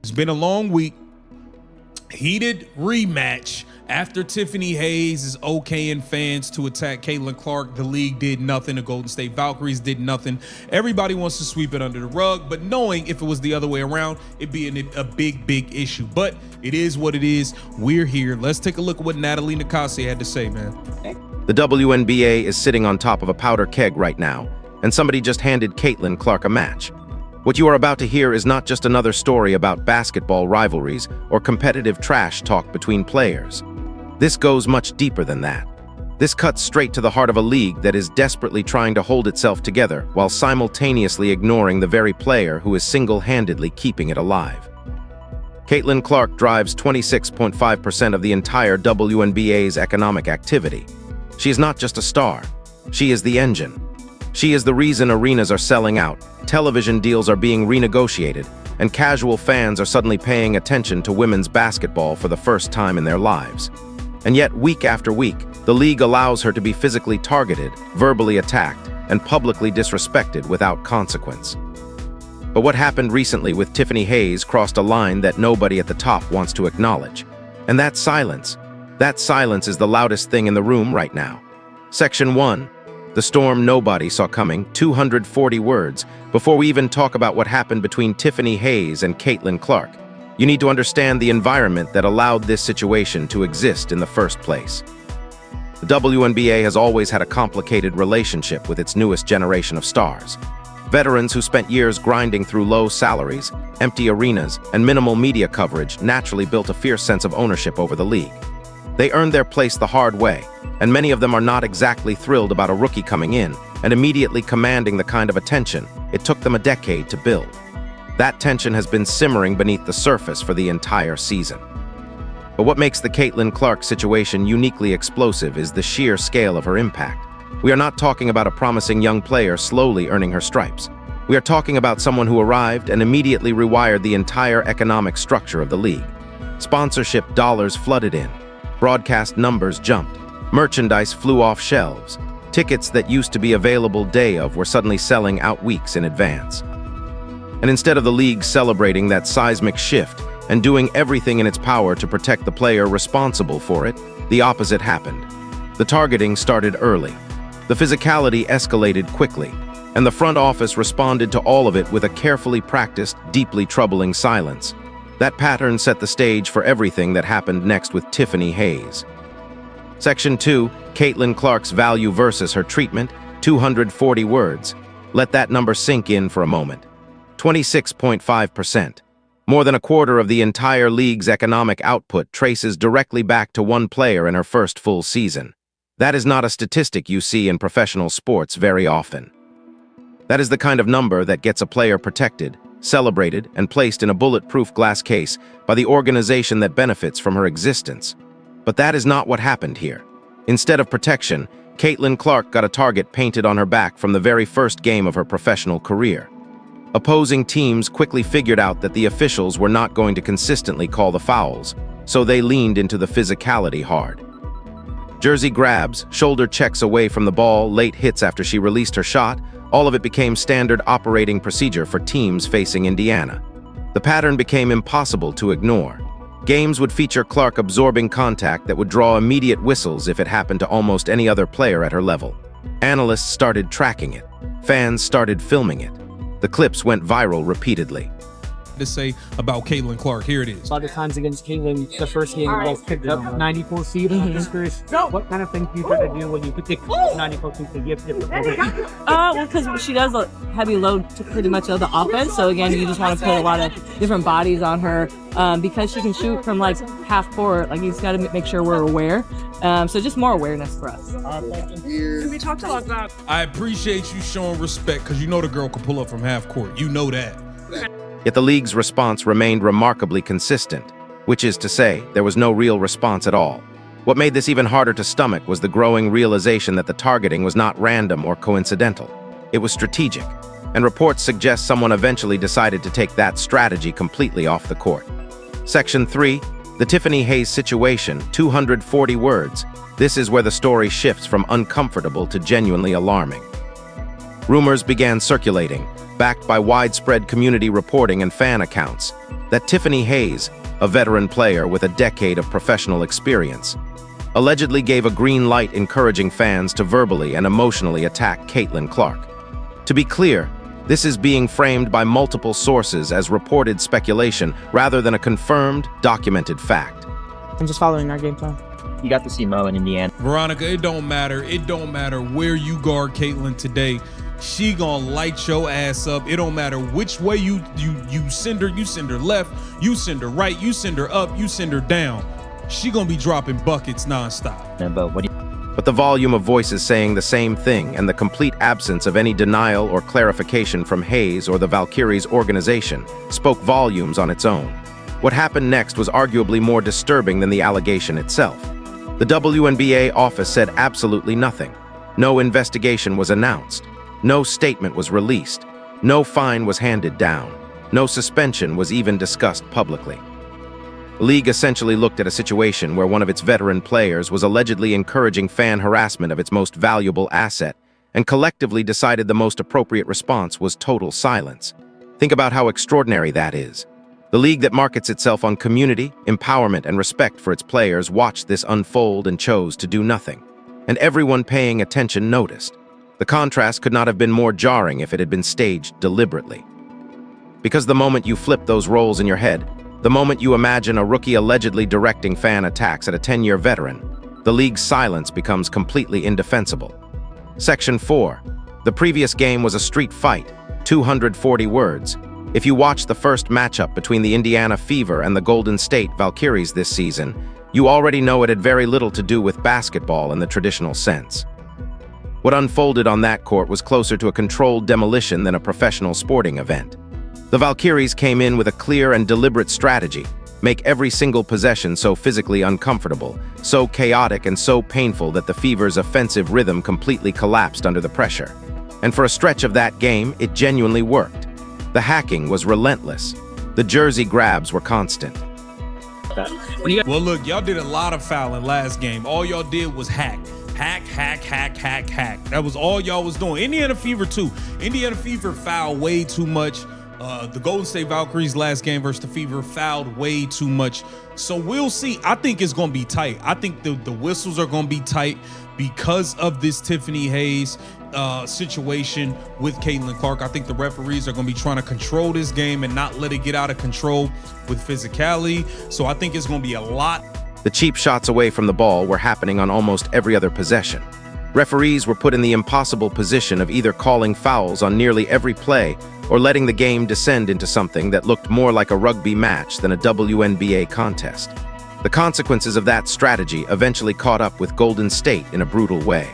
It's been a long week. Heated rematch after Tiffany Hayes is okaying fans to attack Caitlin Clark. The league did nothing. The Golden State Valkyries did nothing. Everybody wants to sweep it under the rug, but knowing if it was the other way around, it'd be a big issue. But it is what it is. We're here. Let's take a look at what Natalie Nakase had to say, man. The WNBA is sitting on top of a powder keg right now, and somebody just handed Caitlin Clark a match. What you are about to hear is not just another story about basketball rivalries or competitive trash talk between players. This goes much deeper than that. This cuts straight to the heart of a league that is desperately trying to hold itself together while simultaneously ignoring the very player who is single-handedly keeping it alive. Caitlin Clark drives 26.5% of the entire WNBA's economic activity. She is not just a star. She is the engine. She is the reason arenas are selling out, television deals are being renegotiated, and casual fans are suddenly paying attention to women's basketball for the first time in their lives. And yet, week after week, the league allows her to be physically targeted, verbally attacked, and publicly disrespected without consequence. But what happened recently with Tiffany Hayes crossed a line that nobody at the top wants to acknowledge. And that's silence. That silence is the loudest thing in the room right now. Section 1. The storm nobody saw coming, 240 words. Before we even talk about what happened between Tiffany Hayes and Caitlin Clark, you need to understand the environment that allowed this situation to exist in the first place. The WNBA has always had a complicated relationship with its newest generation of stars. Veterans who spent years grinding through low salaries, empty arenas, and minimal media coverage naturally built a fierce sense of ownership over the league. They earned their place the hard way, and many of them are not exactly thrilled about a rookie coming in and immediately commanding the kind of attention it took them a decade to build. That tension has been simmering beneath the surface for the entire season. But what makes the Caitlin Clark situation uniquely explosive is the sheer scale of her impact. We are not talking about a promising young player slowly earning her stripes. We are talking about someone who arrived and immediately rewired the entire economic structure of the league. Sponsorship dollars flooded in. Broadcast numbers jumped. Merchandise flew off shelves. Tickets that used to be available day of were suddenly selling out weeks in advance. And instead of the league celebrating that seismic shift and doing everything in its power to protect the player responsible for it, the opposite happened. The targeting started early. The physicality escalated quickly, and the front office responded to all of it with a carefully practiced, deeply troubling silence. That pattern set the stage for everything that happened next with Tiffany Hayes. Section 2, Caitlin Clark's value versus her treatment, 240 words. Let that number sink in for a moment. 26.5%. More than a quarter of the entire league's economic output traces directly back to one player in her first full season. That is not a statistic you see in professional sports very often. That is the kind of number that gets a player protected, celebrated, and placed in a bulletproof glass case by the organization that benefits from her existence. But that is not what happened here. Instead of protection, Caitlin Clark got a target painted on her back from the very first game of her professional career. Opposing teams quickly figured out that the officials were not going to consistently call the fouls, so they leaned into the physicality hard. Jersey grabs, shoulder checks away from the ball, late hits after she released her shot, all of it became standard operating procedure for teams facing Indiana. The pattern became impossible to ignore. Games would feature Clark absorbing contact that would draw immediate whistles if it happened to almost any other player at her level. Analysts started tracking it. Fans started filming it. The clips went viral repeatedly. To say about Caitlin Clark, here it is. A lot of times against Caitlin, the first game was picked up 94 feet. I'm just curious, what kind of things do you try to do when you pick 94 feet to give different Well, because she does a heavy load to pretty much of the offense. So again, you just want to put a lot of different bodies on her because she can shoot from like half court. Like you just got to make sure we're aware. So just more awareness for us. We talked a lot about. I appreciate you showing respect because you know the girl can pull up from half court. You know that. Yet the league's response remained remarkably consistent, which is to say, there was no real response at all. What made this even harder to stomach was the growing realization that the targeting was not random or coincidental. It was strategic, and reports suggest someone eventually decided to take that strategy completely off the court. Section 3, the Tiffany Hayes situation, 240 words. This is where the story shifts from uncomfortable to genuinely alarming. Rumors began circulating, backed by widespread community reporting and fan accounts. that Tiffany Hayes, a veteran player with a decade of professional experience, allegedly gave a green light encouraging fans to verbally and emotionally attack Caitlin Clark. To be clear, this is being framed by multiple sources as reported speculation rather than a confirmed, documented fact. I'm just following our game plan. You got to see Mo in Indiana. Veronica, it don't matter. It don't matter where you guard Caitlin today. She gonna light your ass up. It don't matter which way you send her. You send her left, you send her right, you send her up, you send her down. She gonna be dropping buckets nonstop. But the volume of voices saying the same thing and the complete absence of any denial or clarification from Hayes or the Valkyries organization spoke volumes on its own. What happened next was arguably more disturbing than the allegation itself. The WNBA office said absolutely nothing. No investigation was announced. No statement was released. No fine was handed down. No suspension was even discussed publicly. The league essentially looked at a situation where one of its veteran players was allegedly encouraging fan harassment of its most valuable asset, and collectively decided the most appropriate response was total silence. Think about how extraordinary that is. The league that markets itself on community, empowerment, and respect for its players watched this unfold and chose to do nothing. And everyone paying attention noticed. The contrast could not have been more jarring if it had been staged deliberately. Because the moment you flip those roles in your head, the moment you imagine a rookie allegedly directing fan attacks at a 10-year veteran, the league's silence becomes completely indefensible. Section 4. The previous game was a street fight, 240 words. If you watch the first matchup between the Indiana Fever and the Golden State Valkyries this season, you already know it had very little to do with basketball in the traditional sense. What unfolded on that court was closer to a controlled demolition than a professional sporting event. The Valkyries came in with a clear and deliberate strategy: make every single possession so physically uncomfortable, so chaotic and so painful that the Fever's offensive rhythm completely collapsed under the pressure. And for a stretch of that game, it genuinely worked. The hacking was relentless. The jersey grabs were constant. Well, look, y'all did a lot of fouling last game. All y'all did was hack. Hack, hack, hack, hack, hack. That was all y'all was doing. Indiana Fever too. Indiana Fever fouled way too much. The Golden State Valkyries last game versus the Fever fouled way too much. So we'll see. I think it's going to be tight. I think the whistles are going to be tight because of this Tiffany Hayes situation with Caitlin Clark. I think the referees are going to be trying to control this game and not let it get out of control with physicality. So I think it's going to be a lot. The cheap shots away from the ball were happening on almost every other possession. Referees were put in the impossible position of either calling fouls on nearly every play or letting the game descend into something that looked more like a rugby match than a WNBA contest. The consequences of that strategy eventually caught up with Golden State in a brutal way.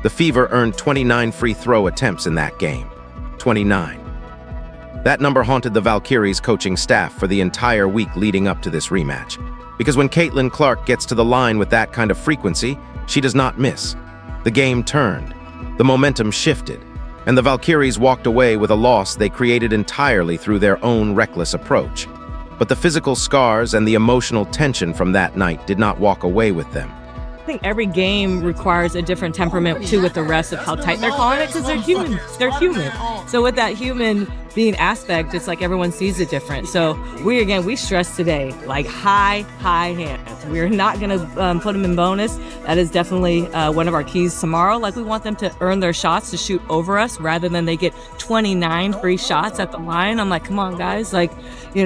The Fever earned 29 free throw attempts in that game. 29. That number haunted the Valkyries coaching staff for the entire week leading up to this rematch. Because when Caitlin Clark gets to the line with that kind of frequency, she does not miss. The game turned. The momentum shifted. And the Valkyries walked away with a loss they created entirely through their own reckless approach. But the physical scars and the emotional tension from that night did not walk away with them. I think every game requires a different temperament too with the rest of how tight they're calling it, because they're human. They're human. So with that human being aspect, it's like everyone sees it different. So we stress today, like high hands. We're not going to put them in bonus. That is definitely one of our keys tomorrow. Like we want them to earn their shots to shoot over us rather than they get 29 free shots at the line. I'm like, come on, guys. Like, we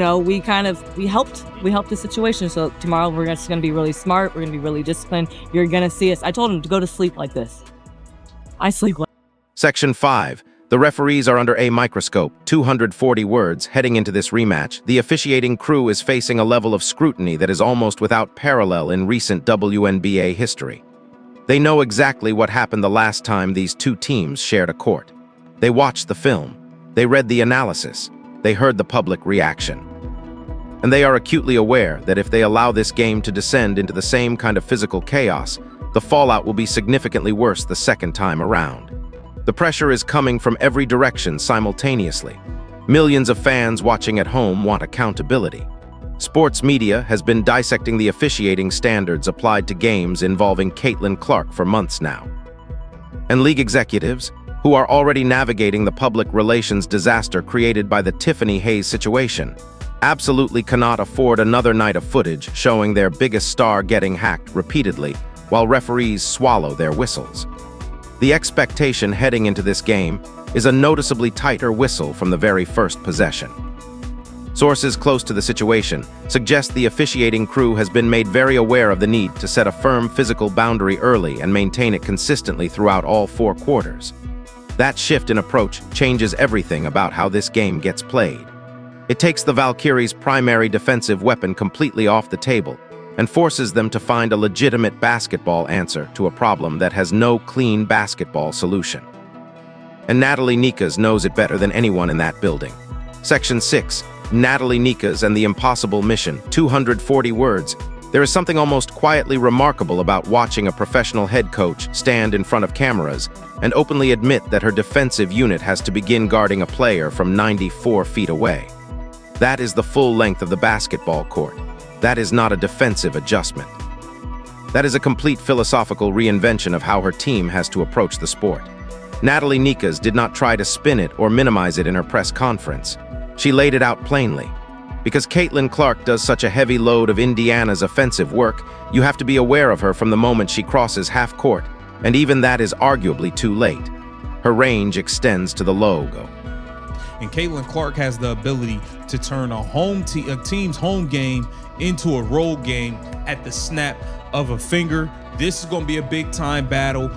helped the situation. So tomorrow we're just going to be really smart. We're going to be really disciplined. You're going to see us. I told them to go to sleep like this. I sleep like. Section 5. The referees are under a microscope, 240 words. Heading into this rematch, the officiating crew is facing a level of scrutiny that is almost without parallel in recent WNBA history. They know exactly what happened the last time these two teams shared a court. They watched the film. They read the analysis. They heard the public reaction. And they are acutely aware that if they allow this game to descend into the same kind of physical chaos, the fallout will be significantly worse the second time around. The pressure is coming from every direction simultaneously. Millions of fans watching at home want accountability. Sports media has been dissecting the officiating standards applied to games involving Caitlin Clark for months now. And league executives, who are already navigating the public relations disaster created by the Tiffany Hayes situation, absolutely cannot afford another night of footage showing their biggest star getting hacked repeatedly while referees swallow their whistles. The expectation heading into this game is a noticeably tighter whistle from the very first possession. Sources close to the situation suggest the officiating crew has been made very aware of the need to set a firm physical boundary early and maintain it consistently throughout all 4 quarters. That shift in approach changes everything about how this game gets played. It takes the Valkyries' primary defensive weapon completely off the table and forces them to find a legitimate basketball answer to a problem that has no clean basketball solution. And Natalie Nakase knows it better than anyone in that building. Section 6, Natalie Nakase and the Impossible Mission, 240 words. There is something almost quietly remarkable about watching a professional head coach stand in front of cameras and openly admit that her defensive unit has to begin guarding a player from 94 feet away. That is the full length of the basketball court. That is not a defensive adjustment. That is a complete philosophical reinvention of how her team has to approach the sport. Natalie Nakase did not try to spin it or minimize it in her press conference. She laid it out plainly. Because Caitlin Clark does such a heavy load of Indiana's offensive work, you have to be aware of her from the moment she crosses half court, and even that is arguably too late. Her range extends to the logo. And Caitlin Clark has the ability to turn a team's home game into a road game at the snap of a finger. This is going to be a big-time battle.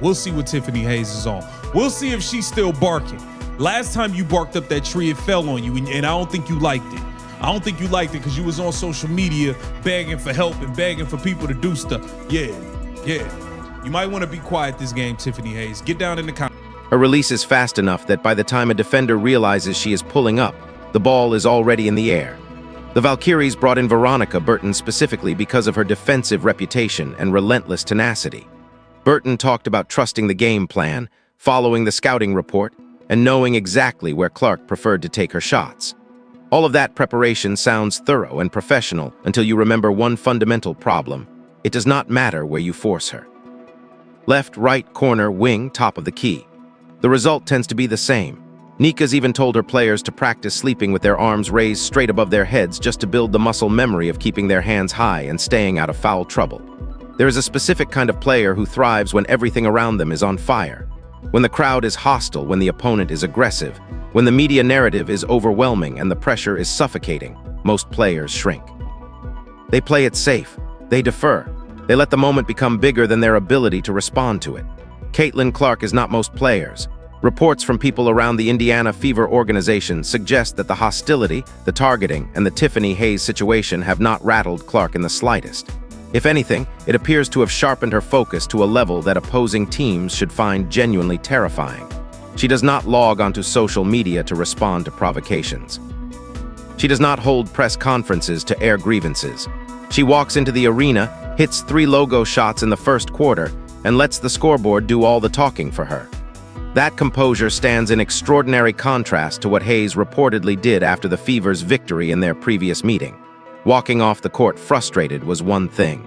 We'll see what Tiffany Hayes is on. We'll see if she's still barking. Last time you barked up that tree, it fell on you, and I don't think you liked it. I don't think you liked it because you was on social media begging for help and begging for people to do stuff. Yeah. You might want to be quiet this game, Tiffany Hayes. Get down in the comments. Her release is fast enough that by the time a defender realizes she is pulling up, the ball is already in the air. The Valkyries brought in Veronica Burton specifically because of her defensive reputation and relentless tenacity. Burton talked about trusting the game plan, following the scouting report, and knowing exactly where Clark preferred to take her shots. All of that preparation sounds thorough and professional until you remember one fundamental problem. It does not matter where you force her. Left, right, corner, wing, top of the key. The result tends to be the same. Nakase even told her players to practice sleeping with their arms raised straight above their heads just to build the muscle memory of keeping their hands high and staying out of foul trouble. There is a specific kind of player who thrives when everything around them is on fire. When the crowd is hostile, when the opponent is aggressive, when the media narrative is overwhelming and the pressure is suffocating, most players shrink. They play it safe. They defer. They let the moment become bigger than their ability to respond to it. Caitlin Clark is not most players. Reports from people around the Indiana Fever organization suggest that the hostility, the targeting, and the Tiffany Hayes situation have not rattled Clark in the slightest. If anything, it appears to have sharpened her focus to a level that opposing teams should find genuinely terrifying. She does not log onto social media to respond to provocations. She does not hold press conferences to air grievances. She walks into the arena, hits 3 logo shots in the first quarter, and lets the scoreboard do all the talking for her. That composure stands in extraordinary contrast to what Hayes reportedly did after the Fever's victory in their previous meeting. Walking off the court frustrated was one thing.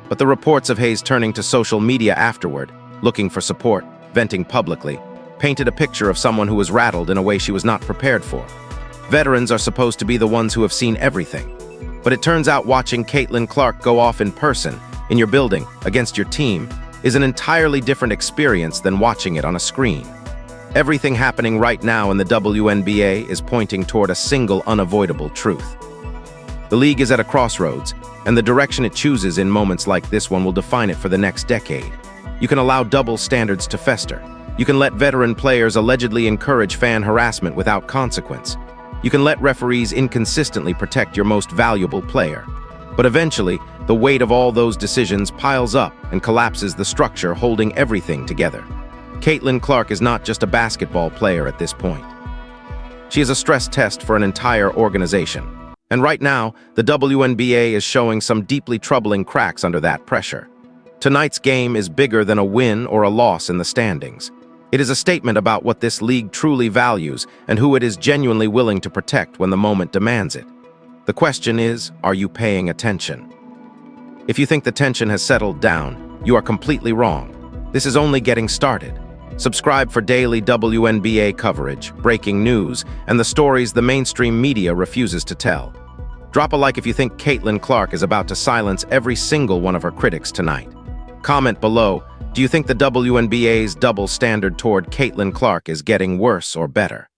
But the reports of Hayes turning to social media afterward, looking for support, venting publicly, painted a picture of someone who was rattled in a way she was not prepared for. Veterans are supposed to be the ones who have seen everything. But it turns out watching Caitlin Clark go off in person, in your building, against your team, is an entirely different experience than watching it on a screen. Everything happening right now in the WNBA is pointing toward a single unavoidable truth. The league is at a crossroads, and the direction it chooses in moments like this one will define it for the next decade. You can allow double standards to fester. You can let veteran players allegedly encourage fan harassment without consequence. You can let referees inconsistently protect your most valuable player. But eventually, the weight of all those decisions piles up and collapses the structure holding everything together. Caitlin Clark is not just a basketball player at this point. She is a stress test for an entire organization. And right now, the WNBA is showing some deeply troubling cracks under that pressure. Tonight's game is bigger than a win or a loss in the standings. It is a statement about what this league truly values and who it is genuinely willing to protect when the moment demands it. The question is, are you paying attention? If you think the tension has settled down, you are completely wrong. This is only getting started. Subscribe for daily WNBA coverage, breaking news, and the stories the mainstream media refuses to tell. Drop a like if you think Caitlin Clark is about to silence every single one of her critics tonight. Comment below, do you think the WNBA's double standard toward Caitlin Clark is getting worse or better?